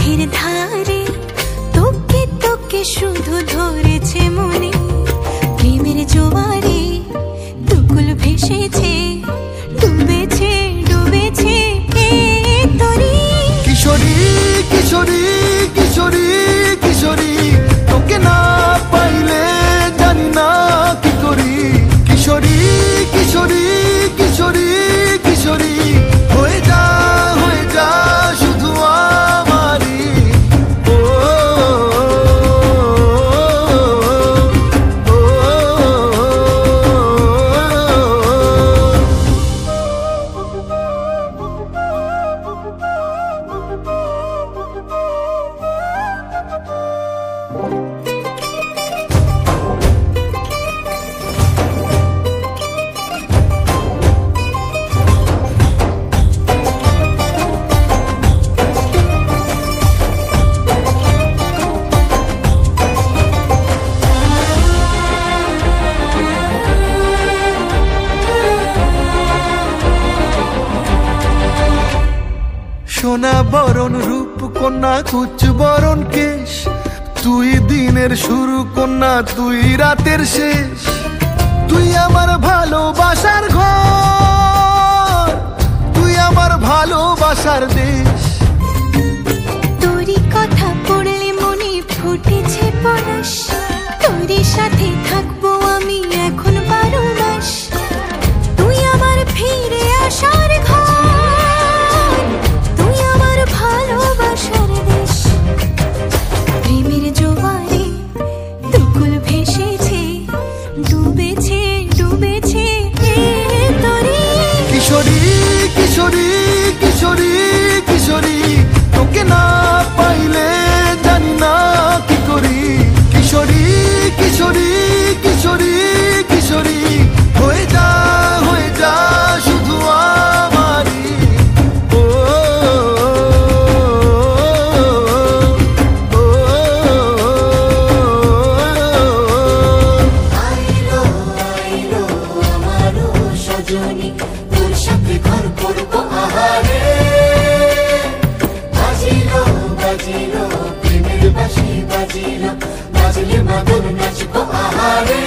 চোখের ধারে তোকে তোকে শুধু ধরেছে মনে, প্রেমের জোয়ারে দুকুল ভেসেছে, ডুবেছে ডুবেছে তরি। কিশোরী কিশোরী কিশোরী কিশোরী, তোকে না পাইলে জানি না কি করি। কিশোরী কিশোরী কিশোরী কিশোরী, হয়ে যা শুধু আমারি। ও সোনা বরণ রূপ কন্যা কুচ বরণ কেশ, তুই দিনের শুরু কন্যা তুই রাতের শেষ। তুই আমার ভালোবাসার ঘর, তুই আমার ভালোবাসার দেশ। তোরই কথা পড়লে মনে ফুটেছে পরশ, তোরই সাথে থাকবো আমি এখন 12 মাস। তুই আমার ফিরে আসার ঘর, তুই আমার ভালোবাসার দেশ। প্রেমের জোয়ারে দুকুল ভেসেছে, ডুবেছে ডুবেছে তরি। কিশোরী কিশোরী কিশোরী কিশোরী, তোকে না পাইলে জানি না কি করি। কিশোরী কিশোরী কিশোরী কিশোরী, হয়ে যা শুধু আমারি। ও আইলো আইলো আমার সজনী, তোর সাথে ঘর করবো আহারে। বাজিলো বাজিলো প্রেমের বাঁশি বাজিলো, বাজলে মাদল নাচবো আহারে।